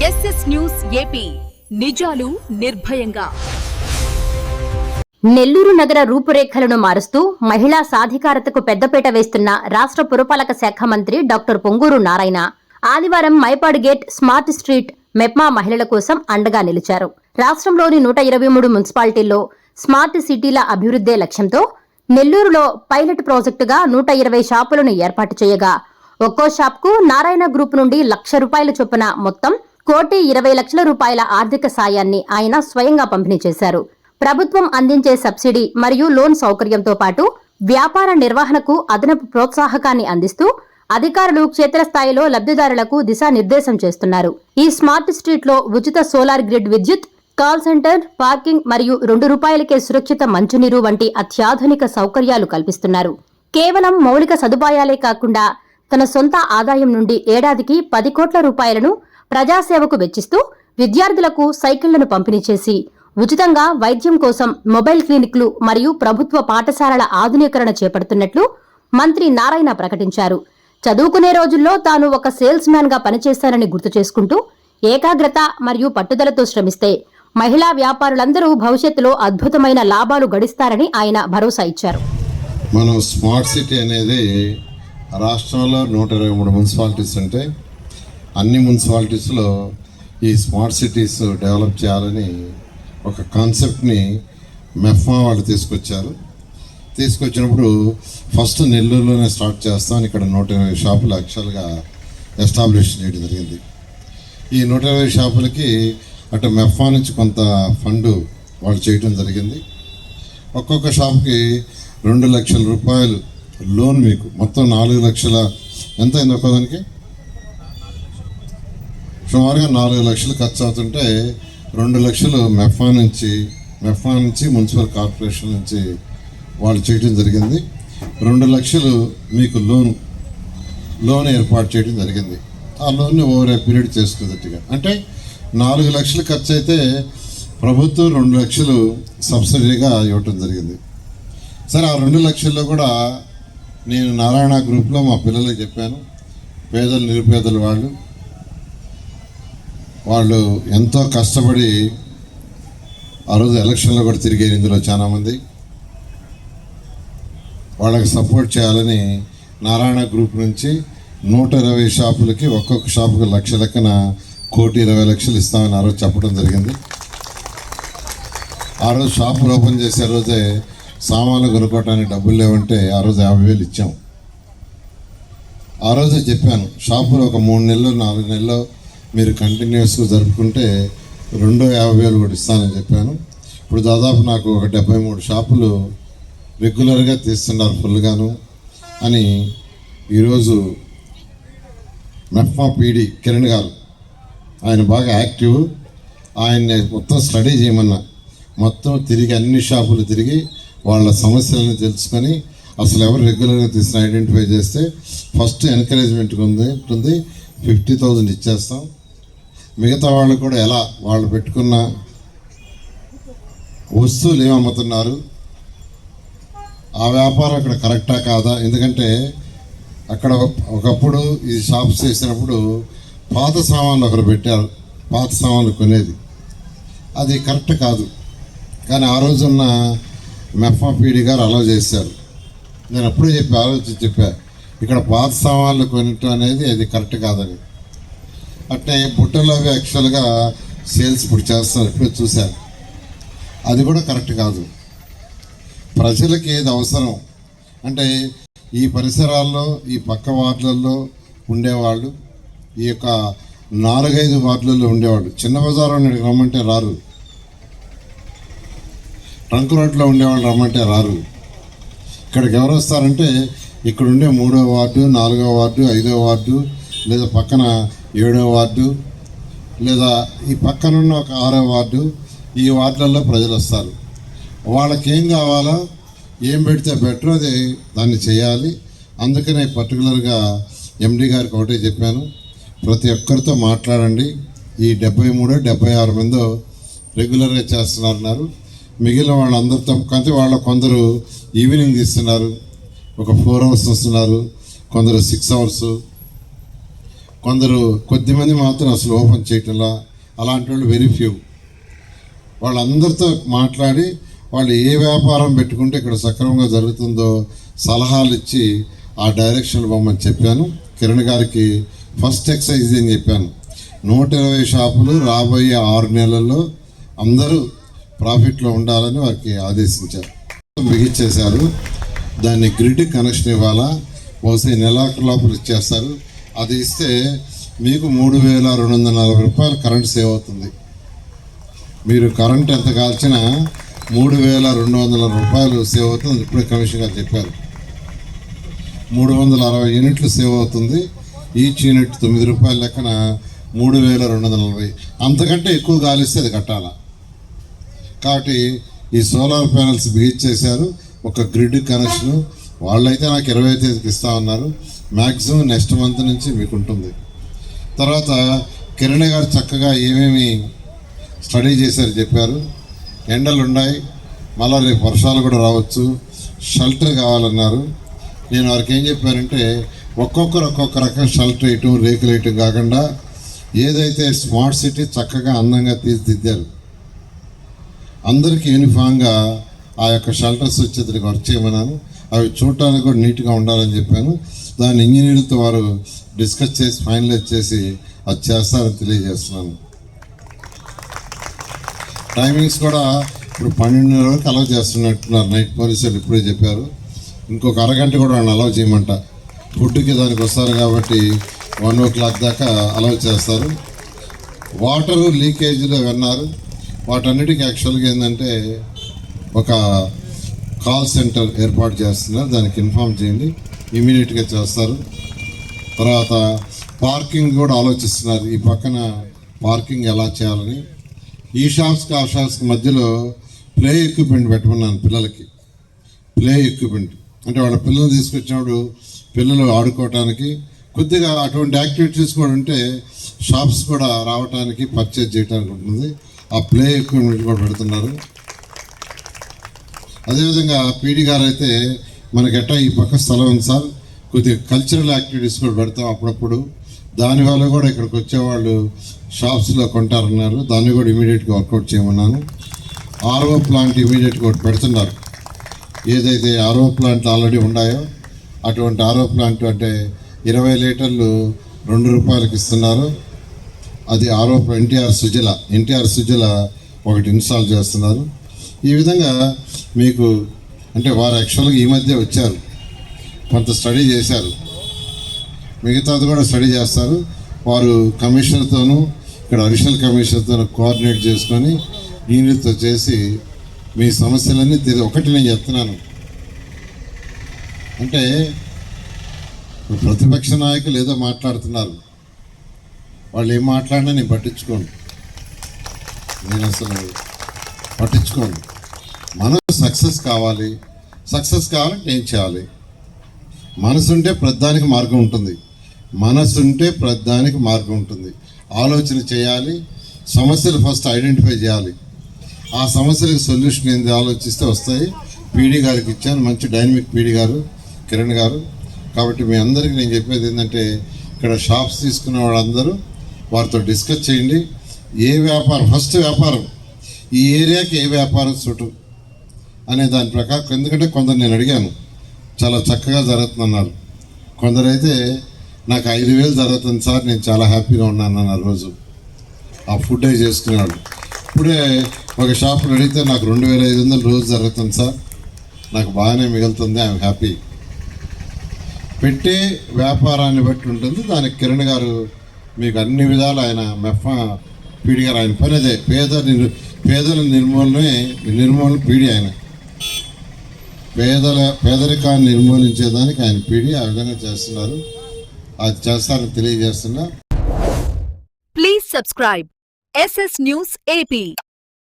SS news AP నిజాలు నిర్భయంగా. నెల్లూరు నగర రూపురేఖలను మారుస్తూ మహిళా సాధికారతకు పెద్దపీట వేస్తున్న రాష్ట్ర పురపాలక శాఖ మంత్రి డాక్టర్ పొంగూరు నారాయణ ఆదివారం Mypadu gate smart street MEPMA మహిళల కోసం అండగా నిలిచారు. రాష్ట్రంలోని 123 మున్సిపాలిటీల్లో స్మార్ట్ సిటీల అభివృద్ధే లక్ష్యంతో నెల్లూరులో పైలట్ ప్రాజెక్టుగా 120 షాపులను ఏర్పాటు చేయగా ఒక్కో షాప్కు నారాయణ గ్రూప్ నుండి ₹1,00,000 చొప్పున మొత్తం ₹1,20,00,000 ఆర్థిక సాయాన్ని ఆయన స్వయంగా పంపిణీ చేశారు. ప్రభుత్వం అందించే సబ్సిడీ మరియు లోన్ సౌకర్యంతో పాటు వ్యాపార నిర్వహణకు అదనపు ప్రోత్సాహకాన్ని అందిస్తూ అధికారులు క్షేత్రస్థాయిలో లబ్ధిదారులకు దిశానిర్దేశం చేస్తున్నారు. ఈ స్మార్ట్ స్ట్రీట్ లో ఉచిత సోలార్ గ్రిడ్ విద్యుత్, కాల్ సెంటర్, పార్కింగ్ మరియు ₹2కే సురక్షిత మంచినీరు వంటి అత్యాధునిక సౌకర్యాలు కల్పిస్తున్నారు. కేవలం మౌలిక సదుపాయాలే కాకుండా తన సొంత ఆదాయం నుండి ఏడాదికి ₹10 కోట్ల ప్రజాసేవకు వెచ్చిస్తూ విద్యార్థులకు సైకిళ్లను పంపిణీ చేసి ఉచితంగా వైద్యం కోసం మొబైల్ క్లినిక్లు మరియు ప్రభుత్వ పాఠశాలల ఆధునీకరణ చేపడుతున్నట్లు మంత్రి నారాయణ ప్రకటించారు. చదువుకునే రోజుల్లో తాను ఒక సేల్స్ మ్యాన్ గా పనిచేశానని గుర్తు చేసుకుంటూ ఏకాగ్రత మరియు పట్టుదలతో శ్రమిస్తే మహిళా వ్యాపారులందరూ భవిష్యత్తులో అద్భుతమైన లాభాలు గడిస్తారని ఆయన భరోసా ఇచ్చారు. మనం స్మార్ట్ సిటీ అనేది రాష్ట్రంలో 123 మున్సిపాలిటీస్ ఉంటే అన్ని మున్సిపాలిటీస్లో ఈ స్మార్ట్ సిటీస్ డెవలప్ చేయాలని ఒక కాన్సెప్ట్ని మెఫ్మా వాళ్ళు తీసుకొచ్చినప్పుడు ఫస్ట్ నెల్లూరులోనే స్టార్ట్ చేస్తామని ఇక్కడ 120 షాపులు యాక్చువల్గా ఎస్టాబ్లిష్ చేయడం జరిగింది. ఈ 120 షాపులకి అటు మెఫ్మా నుంచి కొంత ఫండ్ వాళ్ళు చేయడం జరిగింది. ఒక్కొక్క షాప్కి ₹2,00,000 లోన్, మీకు మొత్తం 4 లక్షల ఎంత అయింది ఒక్కదానికి? సుమారుగా 4 లక్షలు ఖర్చు అవుతుంటే 2 లక్షలు మెఫ్మా నుంచి మున్సిపల్ కార్పొరేషన్ నుంచి వాళ్ళు చేయడం జరిగింది. 2 లక్షలు మీకు లోన్ ఏర్పాటు చేయడం జరిగింది. ఆ లోన్ని ఓవర్ ఏ పీరియడ్ చేసుకున్నట్టుగా అంటే 4 లక్షలు ఖర్చు అయితే ప్రభుత్వం 2 లక్షలు సబ్సిడీగా ఇవ్వటం జరిగింది. సరే, ఆ 2 లక్షల్లో కూడా నేను నారాయణ గ్రూప్లో మా పిల్లలకి చెప్పాను. పేదలు నిరుపేదలు వాళ్ళు ఎంతో కష్టపడి ఆ రోజు ఎలక్షన్లో కూడా తిరిగారు. ఇందులో చాలామంది వాళ్ళకి సపోర్ట్ చేయాలని నారాయణ గ్రూప్ నుంచి 120 షాపులకి ఒక్కొక్క షాపుకి లక్ష లెక్కన ₹1,20,00,000 ఇస్తామని ఆ రోజు చెప్పడం జరిగింది. ఆ రోజు షాపులు ఓపెన్ చేసే రోజే సామాన్లు కొనుక్కోవటానికి డబ్బులు లేవంటే ఆ రోజు 50,000 ఇచ్చాం. ఆ రోజే చెప్పాను, షాపులు ఒక 3 నెలలు 4 నెలలు మీరు కంటిన్యూస్గా జరుపుకుంటే 50,000 కూడా ఇస్తానని చెప్పాను. ఇప్పుడు దాదాపు నాకు ఒక 73 షాపులు రెగ్యులర్గా తీస్తున్నారు ఫుల్గాను అని ఈరోజు మెఫ్మా పీడీ కిరణ్ గారు, ఆయన బాగా యాక్టివ్. ఆయన్ని మొత్తం స్టడీ చేయమన్నా, మొత్తం తిరిగి అన్ని షాపులు తిరిగి వాళ్ళ సమస్యలను తెలుసుకొని అసలు ఎవరు రెగ్యులర్గా తీసిన ఐడెంటిఫై చేస్తే ఫస్ట్ ఎంకరేజ్మెంట్ ఉంటుంది 50,000 ఇచ్చేస్తాం. మిగతా వాళ్ళు కూడా ఎలా వాళ్ళు పెట్టుకున్న వస్తువులు ఏమి అమ్ముతున్నారు, ఆ వ్యాపారం అక్కడ కరెక్టా కాదా? ఎందుకంటే అక్కడ ఒకప్పుడు ఈ షాప్స్ చేసినప్పుడు పాత సామాన్లు ఒకరు పెట్టారు, పాత సామాన్లు కొనేది, అది కరెక్ట్ కాదు. కానీ ఆ రోజున్న మెఫ్మా పీడీ గారు అలా చేశారు. నేను అప్పుడే చెప్పా ఇక్కడ పాత సామాన్లు కొనటం అనేది అది కరెక్ట్ కాదని. అట్నే బుట్టలు అవి యాక్చువల్గా సేల్స్ ఇప్పుడు చేస్తున్నారు, ఇప్పుడు చూశాను, అది కూడా కరెక్ట్ కాదు. ప్రజలకి ఏది అవసరం అంటే ఈ పరిసరాల్లో ఈ పక్క వార్డులలో ఉండేవాళ్ళు, ఈ యొక్క 4-5 వార్డులలో ఉండేవాళ్ళు, చిన్న బజారు రమ్మంటే రారు, ట్రంక్ రోడ్లో ఉండేవాళ్ళు రమ్మంటే రారు. ఇక్కడికి ఎవరు వస్తారంటే ఇక్కడ ఉండే 3వ వార్డు, 4వ వార్డు, 5వ వార్డు, లేదా పక్కన 7వ వార్డు, లేదా ఈ పక్కనున్న ఒక 6వ వార్డు, ఈ వార్డులలో ప్రజలు వస్తారు. వాళ్ళకి ఏం కావాలో ఏం పెడితే బెటర్ అది దాన్ని చేయాలి. అందుకనే పర్టికులర్గా ఎండి గారికి ఒకటే చెప్పాను, ప్రతి ఒక్కరితో మాట్లాడండి. ఈ 73-76 మందో రెగ్యులర్గా చేస్తున్నారు. మిగిలిన వాళ్ళందరితో కానీ కొందరు ఈవినింగ్ తీస్తున్నారు, ఒక 4 hours వస్తున్నారు, కొందరు 6 hours. కొందరు కొద్దిమంది మాత్రం అసలు ఓపెన్ చేయటంలా, అలాంటి వాళ్ళు వెరీ ఫ్యూ. వాళ్ళందరితో మాట్లాడి వాళ్ళు ఏ వ్యాపారం పెట్టుకుంటే ఇక్కడ సక్రమంగా జరుగుతుందో సలహాలు ఇచ్చి ఆ డైరెక్షన్లు పోమని చెప్పాను. కిరణ్ గారికి ఫస్ట్ ఎక్సర్సైజ్ అని చెప్పాను. 120 షాపులు రాబోయే 6 నెలల్లో అందరూ ప్రాఫిట్లో ఉండాలని వారికి ఆదేశించారు. బిగించేశారు. దాన్ని గ్రిడ్ కనెక్షన్ ఇవ్వాలా, బహుశా నెలాఖరు లోపల ఇచ్చేస్తారు. అది ఇస్తే మీకు 3,240 రూపాయలు కరెంట్ సేవ్ అవుతుంది. మీరు కరెంట్ ఎంత కాల్చినా 3,200 రూపాయలు సేవ్ అవుతుంది. ఇప్పుడే కమిషన్ గారు చెప్పారు. 360 యూనిట్లు సేవ్ అవుతుంది. ఈచ్ యూనిట్ 9 రూపాయల లెక్కన 3,240. అంతకంటే ఎక్కువ గాలిస్తే అది కట్టాల. కాబట్టి ఈ సోలార్ ప్యానెల్స్ బిగించేశారు. ఒక గ్రిడ్ కనెక్షన్ వాళ్ళైతే నాకు 20వ తేదీకి ఇస్తామన్నారు. మ్యాక్సిమం నెక్స్ట్ మంత్ నుంచి మీకు ఉంటుంది. తర్వాత కిరణ్ గారు చక్కగా ఏమేమి స్టడీ చేశారు చెప్పారు. ఎండలు ఉన్నాయి, మళ్ళీ రేపు వర్షాలు కూడా రావచ్చు, షెల్టర్ కావాలన్నారు. నేను వారికి ఏం చెప్పానంటే ఒక్కొక్కరు ఒక్కొక్క రకం షెల్టర్ వేయటం, రేకులు వేయటం కాకుండా ఏదైతే స్మార్ట్ సిటీ చక్కగా అందంగా తీర్చిదిద్దారు, అందరికీ యూనిఫామ్గా ఆ యొక్క షెల్టర్స్ వచ్చేదానికి వర్క్ చేయమన్నాను. అవి చూడటానికి కూడా నీట్గా ఉండాలని చెప్పాను. దాన్ని ఇంజనీర్లతో వారు డిస్కస్ చేసి ఫైనలైజ్ చేసి అది చేస్తారని తెలియజేస్తున్నాను. టైమింగ్స్ కూడా ఇప్పుడు 12:30 వరకు అలౌ చేస్తున్నట్టున్నారు. నైట్ పోలీసులు ఇప్పుడే చెప్పారు. ఇంకొక అరగంట కూడా వాళ్ళని అలౌ చేయమంట. ఫుడ్కి దానికి వస్తారు కాబట్టి 1 o'clock దాకా అలౌ చేస్తారు. వాటరు లీకేజీలు విన్నారు. వాటన్నిటికీ యాక్చువల్గా ఏంటంటే ఒక కాల్ సెంటర్ ఏర్పాటు చేస్తున్నారు. దానికి ఇన్ఫామ్ చేయండి, ఇమీడియట్గా చేస్తారు. తర్వాత పార్కింగ్ కూడా ఆలోచిస్తున్నారు. ఈ పక్కన పార్కింగ్ ఎలా చేయాలని. ఈ షాప్స్కి ఆ షాప్స్కి మధ్యలో ప్లే ఎక్విప్మెంట్ పెట్టమన్నాను. పిల్లలకి ప్లే ఎక్విప్మెంట్ అంటే వాళ్ళ పిల్లలు తీసుకొచ్చినప్పుడు పిల్లలు ఆడుకోవటానికి కొద్దిగా అటువంటి యాక్టివిటీస్ కూడా ఉంటే షాప్స్ కూడా రావడానికి పర్చేజ్ చేయడానికి ఉంటుంది. ఆ ప్లే ఎక్విప్మెంట్ కూడా పెడుతున్నారు. అదేవిధంగా పీడీ గారు అయితే మనకి ఎట్టా ఈ పక్క స్థలం ఉంది సార్, కొద్దిగా కల్చరల్ యాక్టివిటీస్ కూడా పెడతాం అప్పుడప్పుడు. దానివల్ల కూడా ఇక్కడికి వచ్చేవాళ్ళు షాప్స్లో కొంటారన్నారు. దాన్ని కూడా ఇమీడియట్గా వర్కౌట్ చేయమన్నాను. ఆర్ఓ ప్లాంట్ ఇమీడియట్గా ఒకటి పెడుతున్నారు. ఏదైతే ఆర్ఓ ప్లాంట్లు ఆల్రెడీ ఉన్నాయో అటువంటి ఆర్ఓ ప్లాంట్ అంటే 20 లీటర్లు 2 రూపాయలకి ఇస్తున్నారు. అది ఆర్ఓ ఎన్టీఆర్ సుజల ఒకటి ఇన్స్టాల్ చేస్తున్నారు. ఈ విధంగా మీకు అంటే వారు యాక్చువల్గా ఈ మధ్య వచ్చారు, కొంత స్టడీ చేశారు. మిగతాది కూడా స్టడీ చేస్తారు. వారు కమిషనర్తోనూ ఇక్కడ అడిషనల్ కమిషనర్తోనూ కోఆర్డినేట్ చేసుకొని ఈయనతో చేసి మీ సమస్యలన్నీ ఒకటి నేను చెప్తున్నాను అంటే ప్రతిపక్ష నాయకులు ఏదో మాట్లాడుతున్నారు, వాళ్ళు ఏం మాట్లాడినా నేను పట్టించుకోను. నేను అసలు పట్టించుకోను. మనం సక్సెస్ కావాలంటే ఏం చేయాలి? మనసుంటే ప్రతిదానికి మార్గం ఉంటుంది. ఆలోచన చేయాలి. సమస్యలు ఫస్ట్ ఐడెంటిఫై చేయాలి. ఆ సమస్యలకు సొల్యూషన్ ఏంది ఆలోచిస్తే వస్తాయి. పీడీ గారికి ఇచ్చాను, మంచి డైనమిక్ పీడీ గారు కిరణ్ గారు. కాబట్టి మీ అందరికీ నేను చెప్పేది ఏంటంటే ఇక్కడ షాప్స్ తీసుకున్న వాళ్ళందరూ వారితో డిస్కస్ చేయండి. ఫస్ట్ వ్యాపారం ఈ ఏరియాకి ఏ వ్యాపారం చుట్టూ అనే దాని ప్రకారం. ఎందుకంటే కొందరు నేను అడిగాను, చాలా చక్కగా జరుగుతుందన్నారు. కొందరైతే నాకు 5,000 జరుగుతుంది సార్, నేను చాలా హ్యాపీగా ఉన్నాను అన్నారు. రోజు ఆ ఫుడ్ అయి చేసుకునేవాడు. ఇప్పుడే ఒక షాప్లో అడిగితే నాకు 2,500 రోజు జరుగుతుంది సార్, నాకు బాగానే మిగులుతుంది, ఐఎమ్ హ్యాపీ. పెట్టే వ్యాపారాన్ని బట్టి ఉంటుంది. దానికి కిరణ్ గారు మీకు అన్ని విధాలు ఆయన పీడీ గారు ఆయన పని అదే పేదల నిర్మూలన పీడీ ఆయన. పేదరికాన్ని నిర్మూలించేదానికి ఆయన పీడీ ఆ విధంగా చేస్తున్నారు. అది చేస్తారని తెలియజేస్తున్నా. Please subscribe SS News AP.